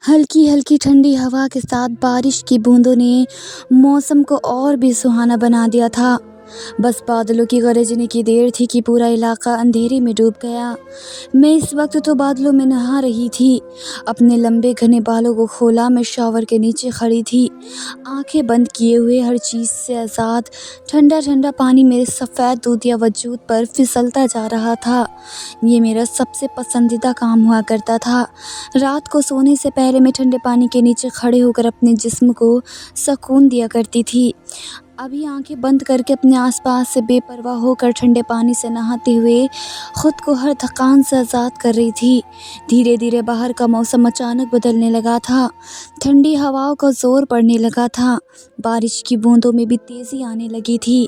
हल्की हल्की ठंडी हवा के साथ बारिश की बूंदों ने मौसम को और भी सुहाना बना दिया था। बस बादलों की गरजने की देर थी कि पूरा इलाका अंधेरे में डूब गया। मैं इस वक्त तो बादलों में नहा रही थी। अपने लंबे घने बालों को खोला, मैं शॉवर के नीचे खड़ी थी, आंखें बंद किए हुए, हर चीज़ से आज़ाद। ठंडा ठंडा पानी मेरे सफ़ेद दूधिया वजूद पर फिसलता जा रहा था। ये मेरा सबसे पसंदीदा काम हुआ करता था। रात को सोने से पहले मैं ठंडे पानी के नीचे खड़े होकर अपने जिस्म को सुकून दिया करती थी। अभी आंखें बंद करके अपने आसपास से बेपरवाह होकर ठंडे पानी से नहाते हुए खुद को हर थकान से आज़ाद कर रही थी। धीरे धीरे बाहर का मौसम अचानक बदलने लगा था। ठंडी हवाओं का जोर पड़ने लगा था। बारिश की बूंदों में भी तेज़ी आने लगी थी।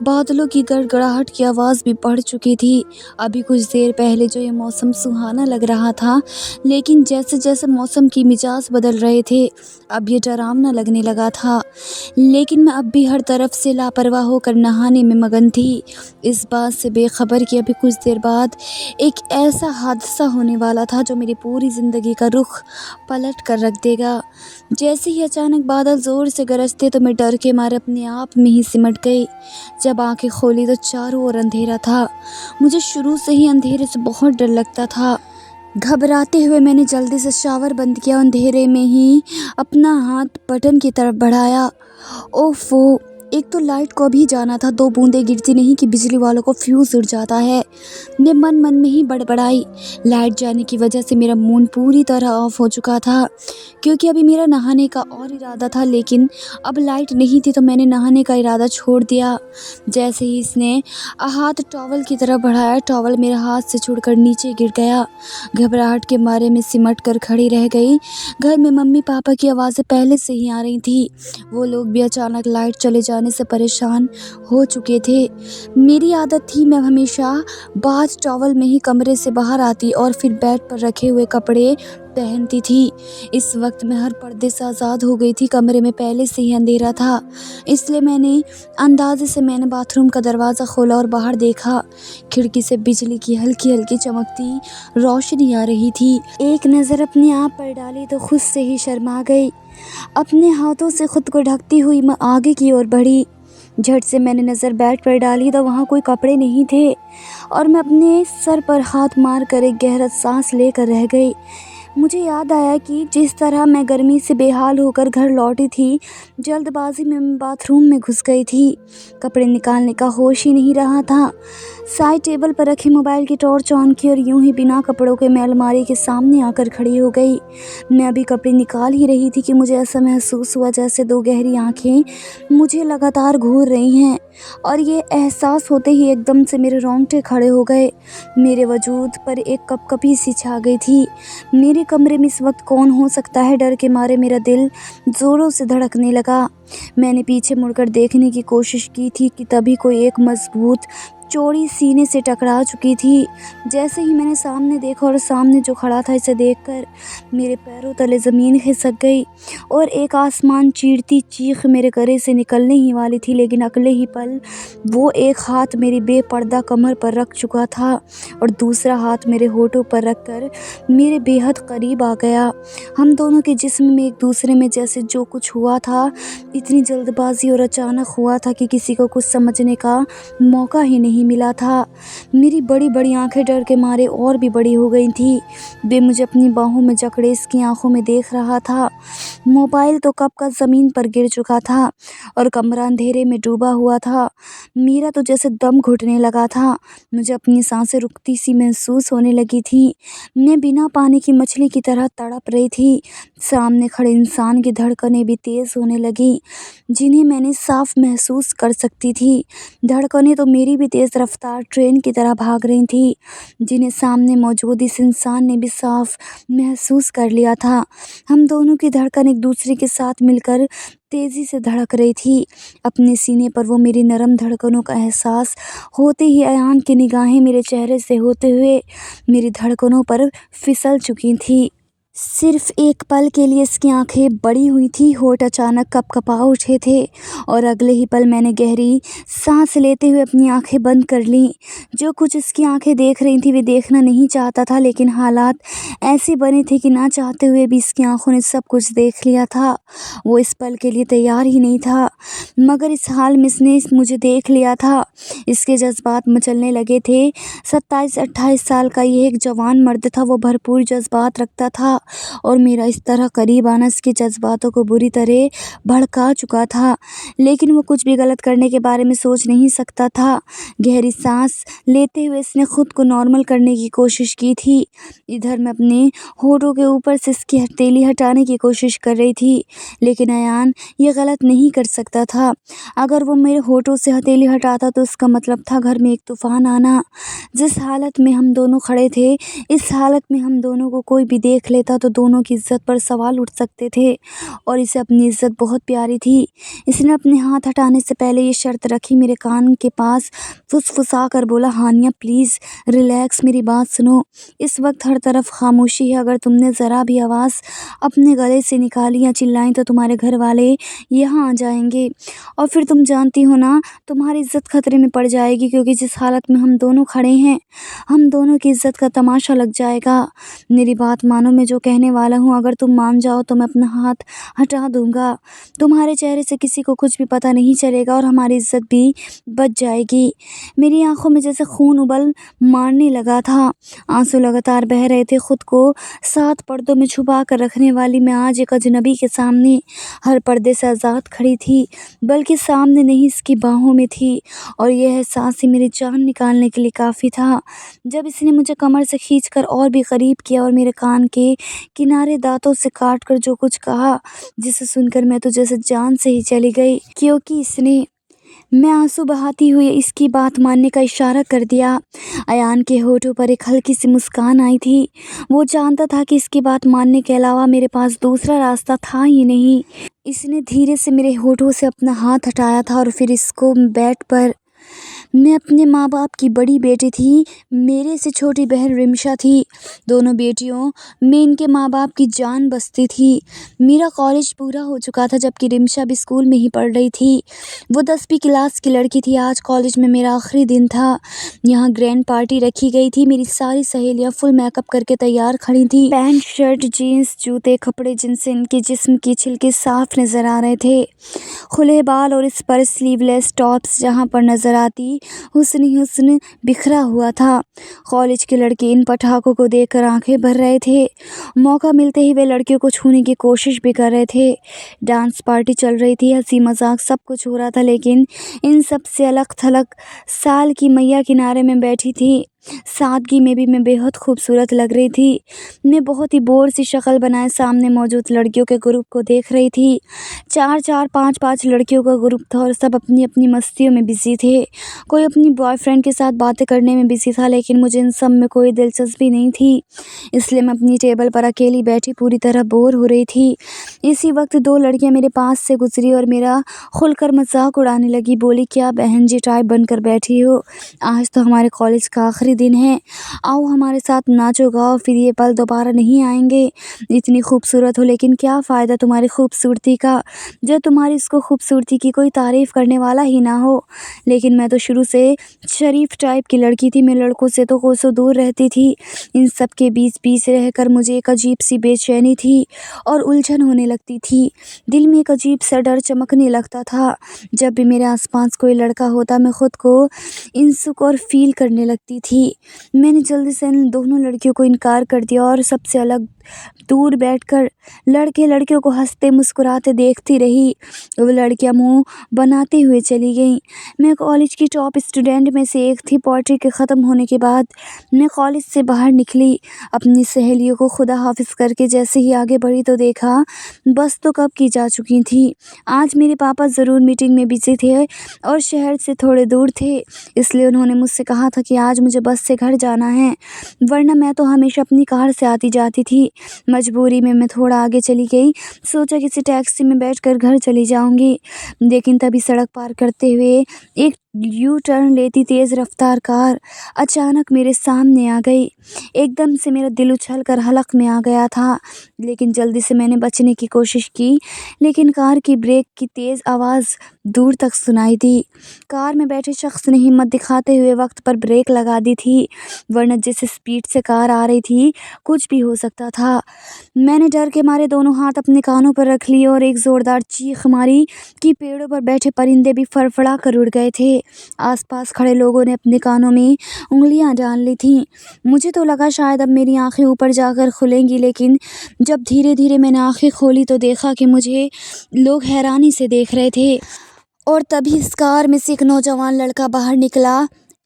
बादलों की गड़गड़ाहट की आवाज़ भी बढ़ चुकी थी। अभी कुछ देर पहले जो ये मौसम सुहाना लग रहा था, लेकिन जैसे जैसे मौसम की मिजाज बदल रहे थे, अब ये डरावना लगने लगा था। लेकिन मैं अब भी हर तरफ से लापरवाह होकर नहाने में मगन थी, इस बात से बेखबर कि अभी कुछ देर बाद एक ऐसा हादसा होने वाला था जो मेरी पूरी ज़िंदगी का रुख पलट कर रख देगा। जैसे ही अचानक बादल ज़ोर से गरजते तो मैं डर के मारे अपने आप में ही सिमट गई। जब आंखें खोली तो चारों ओर अंधेरा था। मुझे शुरू से ही अंधेरे से बहुत डर लगता था। घबराते हुए मैंने जल्दी से शावर बंद किया, अंधेरे में ही अपना हाथ बटन की तरफ बढ़ाया। ओफो! एक तो लाइट को अभी जाना था, 2 बूंदें गिरती नहीं कि बिजली वालों को फ्यूज़ उड़ जाता है। मैं मन मन में ही बड़बड़ाई। लाइट जाने की वजह से मेरा मूड पूरी तरह ऑफ हो चुका था, क्योंकि अभी मेरा नहाने का और इरादा था, लेकिन अब लाइट नहीं थी तो मैंने नहाने का इरादा छोड़ दिया। जैसे ही इसने हाथ टॉवल की तरफ बढ़ाया, टॉवल मेरे हाथ से छूटकर नीचे गिर गया। घबराहट के मारे मैं सिमट कर खड़ी रह गई। घर में मम्मी पापा की आवाज़ें पहले से ही आ रही थी। वो लोग भी अचानक लाइट चले जाने से परेशान हो चुके थे। मेरी आदत थी, मैं हमेशा बाथ टॉवल में ही कमरे से बाहर आती और फिर बेड पर रखे हुए कपड़े पहनती थी। इस वक्त मैं हर पर्दे से आज़ाद हो गई थी। कमरे में पहले से ही अंधेरा था, इसलिए मैंने बाथरूम का दरवाज़ा खोला और बाहर देखा। खिड़की से बिजली की हल्की हल्की चमकती रोशनी आ रही थी। एक नज़र अपने आप पर डाली तो खुद से ही शर्मा गई। अपने हाथों से खुद को ढकती हुई मैं आगे की ओर बढ़ी। झट से मैंने नज़र बेड पर डाली तो वहाँ कोई कपड़े नहीं थे और मैं अपने सर पर हाथ मार कर एक गहरा सांस लेकर रह गई। मुझे याद आया कि जिस तरह मैं गर्मी से बेहाल होकर घर लौटी थी, जल्दबाजी में मैं बाथरूम में घुस गई थी। कपड़े निकालने का होश ही नहीं रहा था। साइड टेबल पर रखे मोबाइल की टॉर्च ऑन की और यूं ही बिना कपड़ों के मैं अलमारी के सामने आकर खड़ी हो गई। मैं अभी कपड़े निकाल ही रही थी कि मुझे ऐसा महसूस हुआ जैसे 2 गहरी आंखें मुझे लगातार घूर रही हैं, और ये एहसास होते ही एकदम से मेरे रोंगटे खड़े हो गए। मेरे वजूद पर एक कपकपी सी छा गई थी। मेरे कमरे में इस वक्त कौन हो सकता है? डर के मारे मेरा दिल ज़ोरों से धड़कने लगा। मैंने पीछे मुड़कर देखने की कोशिश की थी कि तभी कोई एक मजबूत चोरी सीने से टकरा चुकी थी। जैसे ही मैंने सामने देखा और सामने जो खड़ा था, इसे देखकर मेरे पैरों तले ज़मीन खिसक गई और एक आसमान चीरती चीख मेरे गले से निकलने ही वाली थी, लेकिन अगले ही पल वो एक हाथ मेरी बेपर्दा कमर पर रख चुका था और दूसरा हाथ मेरे होठों पर रखकर मेरे बेहद करीब आ गया। हम दोनों के जिस्म में एक दूसरे में जैसे जो कुछ हुआ था, इतनी जल्दबाजी और अचानक हुआ था कि किसी को कुछ समझने का मौका ही नहीं मिला था। मेरी बड़ी बड़ी आंखें डर के मारे और भी बड़ी हो गई थी। वे मुझे अपनी बाहों में जकड़े इसकी आंखों में देख रहा था। मोबाइल तो कब का ज़मीन पर गिर चुका था और कमरा अंधेरे में डूबा हुआ था। मेरा तो जैसे दम घुटने लगा था। मुझे अपनी सांसें रुकती सी महसूस होने लगी थी। मैं बिना पानी की मछली की तरह तड़प रही थी। सामने खड़े इंसान की धड़कनें भी तेज़ होने लगी, जिन्हें मैंने साफ महसूस कर सकती थी। धड़कनें तो मेरी भी तेज़ रफ्तार ट्रेन की तरह भाग रही थी, जिन्हें सामने मौजूद इस इंसान ने भी साफ महसूस कर लिया था। हम दोनों की धड़कन एक दूसरे के साथ मिलकर तेज़ी से धड़क रही थी। अपने सीने पर वो मेरी नरम धड़कनों का एहसास होते ही अयान की निगाहें मेरे चेहरे से होते हुए मेरी धड़कनों पर फिसल चुकी थी। सिर्फ एक पल के लिए इसकी आंखें बड़ी हुई थी, होठ अचानक कँप-कँपा उठे थे और अगले ही पल मैंने गहरी सांस लेते हुए अपनी आंखें बंद कर लीं। जो कुछ इसकी आंखें देख रही थीं वे देखना नहीं चाहता था, लेकिन हालात ऐसे बने थे कि ना चाहते हुए भी इसकी आंखों ने सब कुछ देख लिया था। वो इस पल के लिए तैयार ही नहीं था, मगर इस हाल में इसने मुझे देख लिया था। इसके जज्बात मचलने लगे थे। 27-28 साल का ये एक जवान मर्द था। वो भरपूर जज्बात रखता था और मेरा इस तरह करीब आना इसके जज्बातों को बुरी तरह भड़का चुका था, लेकिन वो कुछ भी गलत करने के बारे में सोच नहीं सकता था। गहरी सांस लेते हुए इसने खुद को नॉर्मल करने की कोशिश की थी। इधर मैं अपने होठों के ऊपर से इसकी हथेली हटाने की कोशिश कर रही थी, लेकिन अयान ये गलत नहीं कर सकता था। अगर वो मेरे होठों से हथेली हटाता तो इसका मतलब था घर में एक तूफान आना। जिस हालत में हम दोनों खड़े थे, इस हालत में हम दोनों को कोई भी देख लेता तो दोनों की इज्जत पर सवाल उठ सकते थे और इसे अपनी इज्जत बहुत प्यारी थी। इसने अपने हाथ हटाने से पहले ये शर्त रखी, मेरे कान के पास फुसफुसा कर बोला, हानिया प्लीज़ रिलैक्स, मेरी बात सुनो। इस वक्त हर तरफ खामोशी है। अगर तुमने ज़रा भी आवाज़ अपने गले से निकाली या चिल्लाई तो तुम्हारे घर वाले यहाँ आ जाएंगे और फिर तुम जानती हो ना, तुम्हारी इज्जत खतरे में पड़ जाएगी, क्योंकि जिस हालत में हम दोनों खड़े हैं हम दोनों की इज्जत का तमाशा लग जाएगा। मेरी बात मानो, मैं जो कहने वाला हूँ अगर तुम मान जाओ तो मैं अपना हाथ हटा दूंगा। तुम्हारे चेहरे से किसी को कुछ भी पता नहीं चलेगा और हमारी इज्जत भी बच जाएगी। मेरी आंखों में जैसे खून उबल मारने लगा था। आंसू लगातार बह रहे थे। खुद को 7 पर्दों में छुपा कर रखने वाली मैं आज एक अजनबी के सामने हर पर्दे से आज़ाद खड़ी थी, बल्कि सामने नहीं इसकी बाहों में थी और यह एहसास ही मेरी जान निकालने के लिए काफ़ी था। जब इसने मुझे कमर से खींचकर और भी करीब किया और मेरे कान के किनारे दांतों से काट कर जो कुछ कहा, जिसे सुनकर मैं तो जैसे जान से ही चली गई, क्योंकि इसने मैं आंसू बहाती हुई इसकी बात मानने का इशारा कर दिया। अयान के होठों पर एक हल्की सी मुस्कान आई थी। वो जानता था कि इसकी बात मानने के अलावा मेरे पास दूसरा रास्ता था ही नहीं। इसने धीरे से मेरे होठों से अपना हाथ हटाया था और फिर इसको बेड पर, मैं अपने माँ बाप की बड़ी बेटी थी, मेरे से छोटी बहन रिमशा थी। दोनों बेटियों में इनके माँ बाप की जान बसती थी। मेरा कॉलेज पूरा हो चुका था जबकि रिमशा भी स्कूल में ही पढ़ रही थी। वो 10वीं क्लास की लड़की थी। आज कॉलेज में मेरा आखिरी दिन था। यहाँ ग्रैंड पार्टी रखी गई थी। मेरी सारी सहेलियाँ फुल मेकअप करके तैयार खड़ी थी। पैंट शर्ट जीन्स जूते कपड़े जिनसे इनके जिस्म की छिलके साफ नज़र आ रहे थे, खुले बाल और इस पर स्लीवलेस टॉप्स जहाँ पर नज़र आती हुस्न ही हुस्न बिखरा हुआ था। कॉलेज के लड़के इन पटाखों को देखकर आंखें भर रहे थे। मौका मिलते ही वे लड़कियों को छूने की कोशिश भी कर रहे थे। डांस पार्टी चल रही थी, हंसी मजाक सब कुछ हो रहा था, लेकिन इन सब से अलग थलग साल की मैया किनारे में बैठी थी। सादगी में भी मैं बेहद खूबसूरत लग रही थी। मैं बहुत ही बोर सी शक्ल बनाए सामने मौजूद लड़कियों के ग्रुप को देख रही थी। 4-4 5-5 लड़कियों का ग्रुप था और सब अपनी अपनी मस्तियों में बिजी थे। कोई अपनी बॉयफ्रेंड के साथ बातें करने में बिजी था, लेकिन मुझे इन सब में कोई दिलचस्पी नहीं थी, इसलिए मैं अपनी टेबल पर अकेली बैठी पूरी तरह बोर हो रही थी। इसी वक्त 2 लड़कियां मेरे पास से गुजरी और मेरा खुलकर मजाक उड़ाने लगी। बोली, क्या बहन जी टाइप बनकर बैठी हो, आज तो हमारे कॉलेज का आखिरी दिन है, आओ हमारे साथ नाचो गाओ, फिर ये पल दोबारा नहीं आएंगे। इतनी खूबसूरत हो, लेकिन क्या फ़ायदा तुम्हारी खूबसूरती का जब तुम्हारी इसको खूबसूरती की कोई तारीफ़ करने वाला ही ना हो। लेकिन मैं तो शुरू से शरीफ टाइप की लड़की थी। मैं लड़कों से तो कोसों दूर रहती थी। इन सब के बीच बीच रहकर मुझे एक अजीब सी बेचैनी थी और उलझन होने लगती थी। दिल में एक अजीब सा डर चमकने लगता था। जब भी मेरे आसपास कोई लड़का होता मैं खुद को इनसिक्योर फील करने लगती थी। मैंने जल्दी से इन दोनों लड़कियों को इनकार कर दिया और सबसे अलग दूर बैठकर लड़के लड़कियों को हंसते मुस्कुराते देखती रही। वो लड़कियां मुंह बनाते हुए चली गईं। मैं कॉलेज की टॉप स्टूडेंट में से एक थी। पार्टी के ख़त्म होने के बाद मैं कॉलेज से बाहर निकली। अपनी सहेलियों को खुदा हाफिज़ करके जैसे ही आगे बढ़ी तो देखा बस तो कब की जा चुकी थी। आज मेरे पापा ज़रूर मीटिंग में बिजी थे और शहर से थोड़े दूर थे, इसलिए उन्होंने मुझसे कहा था कि आज मुझे बस से घर जाना है, वरना मैं तो हमेशा अपनी कार से आती जाती थी। मजबूरी में मैं थोड़ा आगे चली गई। सोचा किसी टैक्सी में बैठकर घर चली जाऊंगी, लेकिन तभी सड़क पार करते हुए एक यू टर्न लेती तेज़ रफ्तार कार अचानक मेरे सामने आ गई। एकदम से मेरा दिल उछल कर हलक में आ गया था, लेकिन जल्दी से मैंने बचने की कोशिश की, लेकिन कार की ब्रेक की तेज़ आवाज़ दूर तक सुनाई दी। कार में बैठे शख्स ने हिम्मत दिखाते हुए वक्त पर ब्रेक लगा दी थी, वरना जिस स्पीड से कार आ रही थी कुछ भी हो सकता था। मैंने डर के मारे दोनों हाथ अपने कानों पर रख लिए और एक ज़ोरदार चीख मारी कि पेड़ों पर बैठे परिंदे भी फड़फड़ा कर उड़ गए थे। आसपास खड़े लोगों ने अपने कानों में उंगलियां डाल ली थीं। मुझे तो लगा शायद अब मेरी आंखें ऊपर जाकर खुलेंगी, लेकिन जब धीरे धीरे मैंने आंखें खोली तो देखा कि मुझे लोग हैरानी से देख रहे थे। और तभी इस कार में से एक नौजवान लड़का बाहर निकला।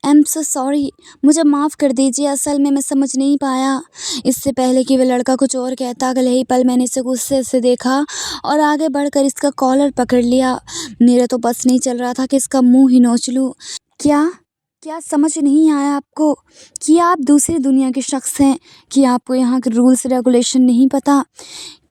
आई एम सो सॉरी, मुझे माफ़ कर दीजिए, असल में मैं समझ नहीं पाया। इससे पहले कि वह लड़का कुछ और कहता, अगले ही पल मैंने इसे गुस्से से देखा और आगे बढ़कर इसका कॉलर पकड़ लिया। मेरा तो बस नहीं चल रहा था कि इसका मुंह ही नोच लूं। क्या क्या समझ नहीं आया आपको कि आप दूसरी दुनिया के शख्स हैं, कि आपको यहाँ के रूल्स रेगुलेशन नहीं पता,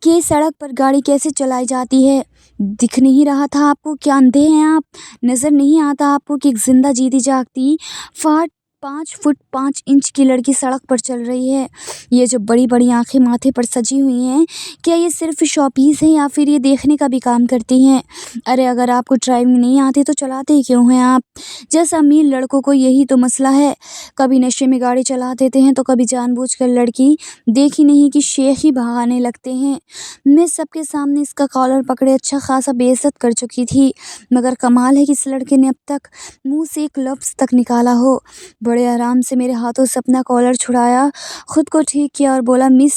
कि सड़क पर गाड़ी कैसे चलाई जाती है? दिख नहीं रहा था आपको? क्या अंधे हैं आप? नज़र नहीं आता आपको कि एक जिंदा जीती जागती फाट 5 फुट 5 इंच की लड़की सड़क पर चल रही है? ये जो बड़ी बड़ी आंखें माथे पर सजी हुई हैं, क्या ये सिर्फ शॉपीस हैं या फिर ये देखने का भी काम करती हैं? अरे अगर आपको ड्राइविंग नहीं आती तो चलाते ही क्यों हैं आप? जैसा अमीर लड़कों को यही तो मसला है, कभी नशे में गाड़ी चला देते हैं तो कभी जानबूझकर लड़की देखी नहीं कि शेख ही भगाने लगते हैं। मैं सबके सामने इसका कॉलर पकड़े अच्छा खासा बेइज्जत कर चुकी थी, मगर कमाल है कि इस लड़के ने अब तक मुंह से एक लफ्ज़ तक निकाला हो। बड़े आराम से मेरे हाथों से अपना कॉलर छुड़ाया, खुद को ठीक किया और बोला, मिस,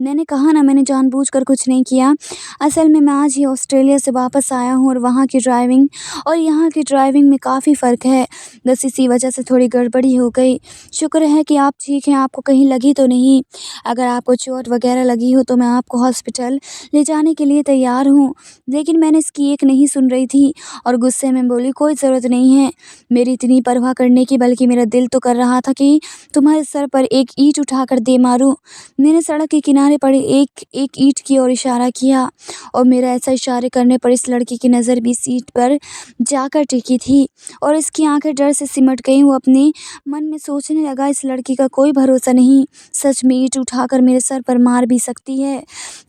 मैंने कहा ना मैंने जानबूझकर कुछ नहीं किया। असल में मैं आज ही ऑस्ट्रेलिया से वापस आया हूँ और वहाँ की ड्राइविंग और यहाँ की ड्राइविंग में काफ़ी फ़र्क है, बस इसी वजह से थोड़ी गड़बड़ी हो गई। शुक्र है कि आप ठीक हैं, आपको कहीं लगी तो नहीं? अगर आपको चोट वगैरह लगी हो तो मैं आपको हॉस्पिटल ले जाने के लिए तैयार हूँ। लेकिन मैंने इसकी एक नहीं सुन रही थी और गुस्से में बोली, कोई ज़रूरत नहीं है मेरी इतनी परवाह करने की, बल्कि मेरा दिल तो कर रहा था कि तुम्हारे सर पर एक ईंट उठाकर दे मारूं। मैंने सड़क के किनारे पड़ी एक एक ईंट की ओर इशारा किया और मेरा ऐसा इशारे करने पर इस लड़की की नज़र भी इस ईंट पर जाकर टिकी थी और इसकी आंखें डर से सिमट गईं। वो अपने मन में सोचने लगा, इस लड़की का कोई भरोसा नहीं, सच में ईंट उठाकर मेरे सर पर मार भी सकती है।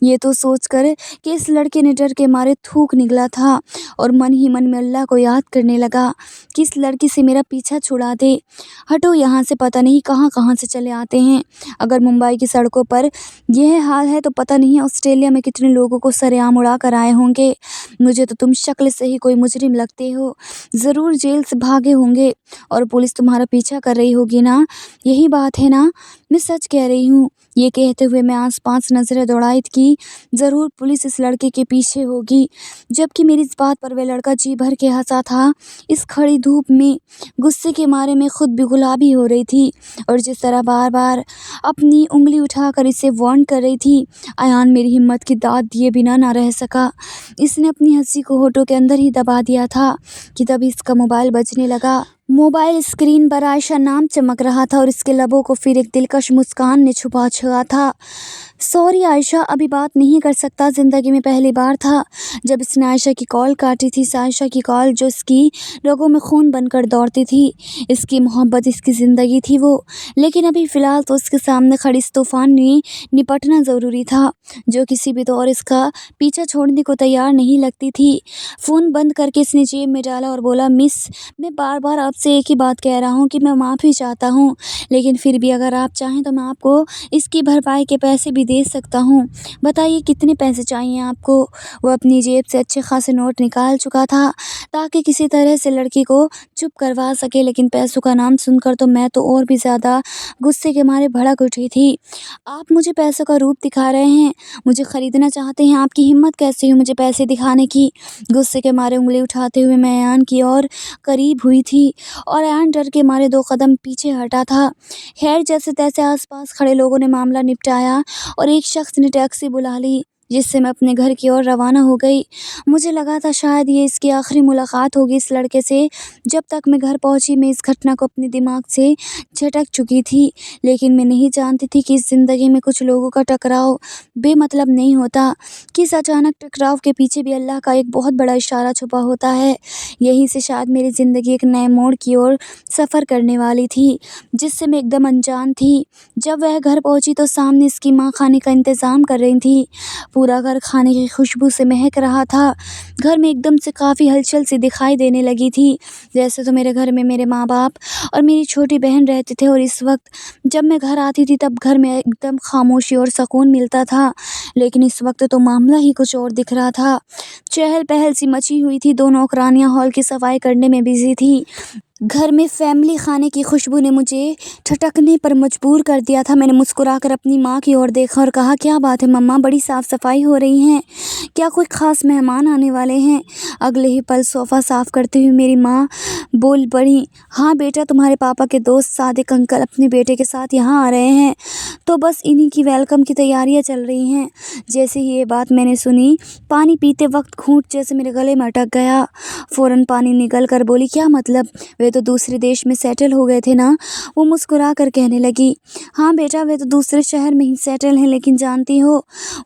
ये तो सोचकर कि इस लड़के ने डर के मारे थूक निकला था और मन ही मन में अल्लाह को याद करने लगा कि इस लड़की से मेरा पीछा छुड़ा दे। हटो यहाँ से, पता नहीं कहाँ कहाँ से चले आते हैं। अगर मुंबई की सड़कों पर यह हाल है तो पता नहीं ऑस्ट्रेलिया में कितने लोगों को सरेआम उड़ा कर आए होंगे। मुझे तो तुम शक्ल से ही कोई मुजरिम लगते हो, ज़रूर जेल से भागे होंगे और पुलिस तुम्हारा पीछा कर रही होगी ना, यही बात है ना? मैं सच कह रही हूँ। ये कहते हुए मैं आसपास नज़रें दौड़ाई कि ज़रूर पुलिस इस लड़के के पीछे होगी, जबकि मेरी इस बात पर वह लड़का जी भर के हंसा था। इस खड़ी धूप में गुस्से के मारे मैं खुद भी गुलाबी हो रही थी और जिस तरह बार बार अपनी उंगली उठाकर इसे वार्न कर रही थी, अयान मेरी हिम्मत की दाद दिए बिना ना रह सका। इसने अपनी हंसी को होठों के अंदर ही दबा दिया था कि तभी इसका मोबाइल बजने लगा। मोबाइल स्क्रीन पर आयशा नाम चमक रहा था और इसके लबों को फिर एक दिलकश मुस्कान ने छुपा छुआ था। सॉरी आयशा, अभी बात नहीं कर सकता, ज़िंदगी में पहली बार था जब इसने आयशा की कॉल काटी थी। आयशा की कॉल जो इसकी रगों में खून बनकर दौड़ती थी, इसकी मोहब्बत, इसकी ज़िंदगी थी वो। लेकिन अभी फ़िलहाल तो उसके सामने खड़ी इस तूफ़ान में निपटना ज़रूरी था, जो किसी भी दौर इसका पीछा छोड़ने को तैयार नहीं लगती थी। फ़ोन बंद करके इसने जेब में डाला और बोला, मिस, मैं बार बार आपसे एक ही बात कह रहा हूँ कि मैं माफ़ी चाहता हूँ, लेकिन फिर भी अगर आप चाहें तो मैं आपको इसकी भरपाई के पैसे भी दे सकता हूँ। बताइए कितने पैसे चाहिए आपको? वो अपनी जेब से अच्छे खासे नोट निकाल चुका था ताकि किसी तरह से लड़की को चुप करवा सके, लेकिन पैसों का नाम सुनकर तो मैं तो और भी ज़्यादा गुस्से के मारे भड़क उठी थी। आप मुझे पैसों का रूप दिखा रहे हैं, मुझे ख़रीदना चाहते हैं, आपकी हिम्मत कैसे हुई मुझे पैसे दिखाने की? गुस्से के मारे उंगली उठाते हुए मैं अयान की ओर करीब हुई थी और अयान डर के मारे 2 कदम पीछे हटा था। खैर जैसे तैसे आसपास खड़े लोगों ने मामला निपटाया और एक शख्स ने टैक्सी बुला ली। जिससे मैं अपने घर की ओर रवाना हो गई। मुझे लगा था शायद ये इसकी आखिरी मुलाकात होगी इस लड़के से। जब तक मैं घर पहुंची मैं इस घटना को अपने दिमाग से झटक चुकी थी, लेकिन मैं नहीं जानती थी कि इस ज़िंदगी में कुछ लोगों का टकराव बेमतलब नहीं होता, कि इस अचानक टकराव के पीछे भी अल्लाह का एक बहुत बड़ा इशारा छुपा होता है। यहीं से शायद मेरी ज़िंदगी एक नए मोड़ की ओर सफ़र करने वाली थी, जिससे मैं एकदम अनजान थी। जब वह घर पहुंची तो सामने इसकी माँ खाने का इंतज़ाम कर रही थी। पूरा घर खाने की खुशबू से महक रहा था। घर में एकदम से काफ़ी हलचल सी दिखाई देने लगी थी। वैसे तो मेरे घर में मेरे माँ-बाप और मेरी छोटी बहन रहते थे, और इस वक्त जब मैं घर आती थी तब घर में एकदम खामोशी और सुकून मिलता था। लेकिन इस वक्त तो मामला ही कुछ और दिख रहा था। चहल-पहल सी मची हुई थी। 2 नौकरानियाँ हॉल की सफाई करने में बिज़ी थीं। घर में फैमिली खाने की खुशबू ने मुझे ठटकने पर मजबूर कर दिया था। मैंने मुस्कुराकर अपनी माँ की ओर देखा और कहा, क्या बात है मम्मा, बड़ी साफ सफाई हो रही हैं, क्या कोई ख़ास मेहमान आने वाले हैं? अगले ही पल सोफ़ा साफ़ करती हुई मेरी माँ बोल पड़ी, हाँ बेटा, तुम्हारे पापा के दोस्त सादिक अंकल अपने बेटे के साथ यहाँ आ रहे हैं, तो बस इन्हीं की वेलकम की तैयारियाँ चल रही हैं। जैसे ही ये बात मैंने सुनी, पानी पीते वक्त घूंट जैसे मेरे गले में अटक गया। फ़ौरन पानी निकल कर बोली, क्या मतलब, वे तो दूसरे देश में सेटल हो गए थे ना? वो मुस्कुरा कर कहने लगी, हाँ बेटा, वे तो दूसरे शहर में ही सेटल हैं, लेकिन जानती हो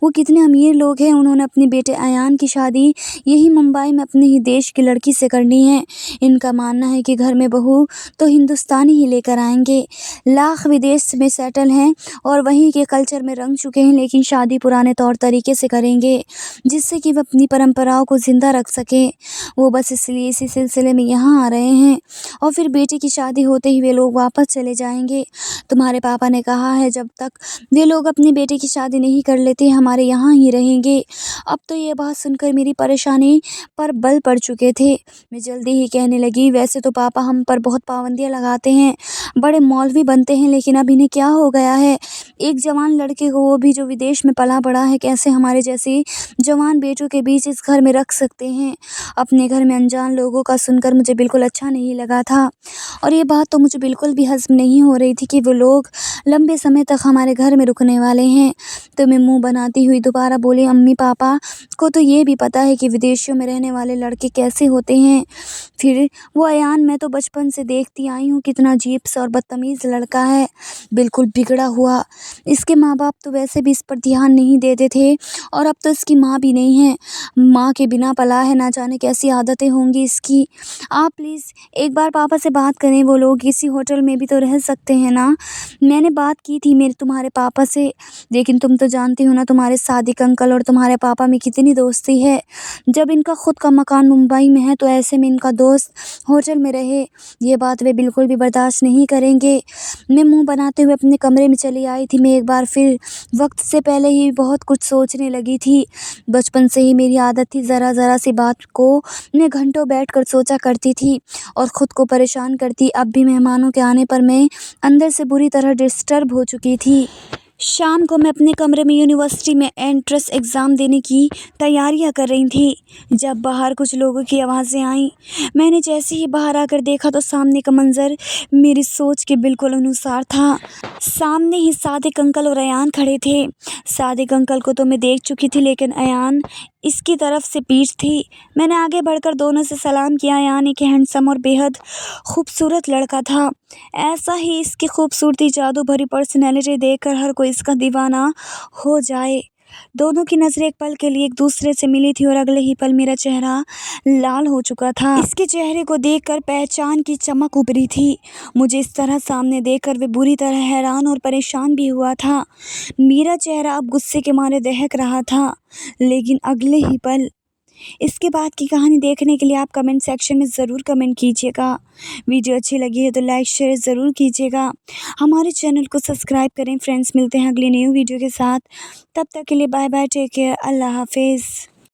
वो कितने अमीर लोग हैं। उन्होंने अपने बेटे अयान की शादी यही मुंबई में अपने ही देश की लड़की से करनी है। इनका मानना है कि घर में बहू तो हिंदुस्तानी ही लेकर आएंगे। लाख विदेश में सेटल हैं और वहीं के कल्चर में रंग चुके हैं, लेकिन शादी पुराने तौर तरीके से करेंगे, जिससे कि वे अपनी परंपराओं को ज़िंदा रख सकें। वो बस इसलिए इसी सिलसिले में यहाँ आ रहे हैं, और फिर बेटे की शादी होते ही वे लोग वापस चले जाएंगे। तुम्हारे पापा ने कहा है जब तक वे लोग अपने बेटे की शादी नहीं कर लेते हमारे यहाँ ही रहेंगे। अब तो ये बात सुनकर मेरी परेशानी पर बल पड़ चुके थे। मैं जल्दी ही कहने लगी, वैसे तो पापा हम पर बहुत पाबंदियाँ लगाते हैं, बड़े मौलवी बनते हैं, लेकिन अब इन्हें क्या हो गया है? एक जवान लड़के को, वो भी जो विदेश में पला बड़ा है, कैसे हमारे जैसे जवान बेटों के बीच इस घर में रख सकते हैं? अपने घर में अनजान लोगों का सुनकर मुझे बिल्कुल अच्छा नहीं लगा था, और ये बात तो मुझे बिल्कुल भी हज़म नहीं हो रही थी कि वो लोग लंबे समय तक हमारे घर में रुकने वाले हैं। तो मैं मुंह बनाती हुई दोबारा बोली, अम्मी पापा को तो ये भी पता है कि विदेशों में रहने वाले लड़के कैसे होते हैं। फिर वो अयान, मैं तो बचपन से देखती आई हूँ कितना अजीब सा और बदतमीज़ लड़का है, बिल्कुल बिगड़ा हुआ। इसके माँ बाप तो वैसे भी इस पर ध्यान नहीं देते थे, और अब तो इसकी माँ भी नहीं है, माँ के बिना पला है, ना जाने कैसी आदतें होंगी इसकी। आप प्लीज़ एक बार पापा से बात करें, वो लोग इसी होटल में भी तो रह सकते हैं ना? मैंने बात की थी मेरे तुम्हारे पापा से, लेकिन तुम तो जानती हो ना तुम्हारे सादिक अंकल और तुम्हारे पापा में कितनी दोस्ती है। जब इनका खुद का मकान मुंबई में है तो ऐसे में इनका दोस्त होटल में रहे, ये बात वे बिल्कुल भी बर्दाश्त नहीं करेंगे। मैं मुंह बनाते हुए अपने कमरे में चली आई थी। मैं एक बार फिर वक्त से पहले ही बहुत कुछ सोचने लगी थी। बचपन से ही मेरी आदत थी, ज़रा सी बात को मैं घंटों बैठकर सोचा करती थी और ख़ुद को परेशान करती। अब भी मेहमानों के आने पर मैं अंदर से बुरी तरह डिस्टर्ब हो चुकी थी। शाम को मैं अपने कमरे में यूनिवर्सिटी में एंट्रेंस एग्ज़ाम देने की तैयारियां कर रही थी, जब बाहर कुछ लोगों की आवाज़ें आईं। मैंने जैसे ही बाहर आकर देखा तो सामने का मंजर मेरी सोच के बिल्कुल अनुसार था। सामने ही सादिक अंकल और अयान खड़े थे। सादिक अंकल को तो मैं देख चुकी थी, लेकिन अयान इसकी तरफ से पीठ थी। मैंने आगे बढ़कर दोनों से सलाम किया। अयान एक हैंडसम और बेहद खूबसूरत लड़का था। ऐसा ही इसकी खूबसूरती, जादू भरी पर्सनैलिटी देखकर हर कोई इसका दीवाना हो जाए। दोनों की नज़रें एक पल के लिए एक दूसरे से मिली थी और अगले ही पल मेरा चेहरा लाल हो चुका था। इसके चेहरे को देखकर पहचान की चमक उभरी थी। मुझे इस तरह सामने देखकर वे बुरी तरह हैरान और परेशान भी हुआ था। मेरा चेहरा अब गुस्से के मारे दहक रहा था, लेकिन अगले ही पल। इसके बाद की कहानी देखने के लिए आप कमेंट सेक्शन में ज़रूर कमेंट कीजिएगा। वीडियो अच्छी लगी है तो लाइक शेयर ज़रूर कीजिएगा। हमारे चैनल को सब्सक्राइब करें। फ्रेंड्स, मिलते हैं अगली न्यू वीडियो के साथ। तब तक के लिए बाय बाय, टेक केयर, अल्लाह हाफिज़।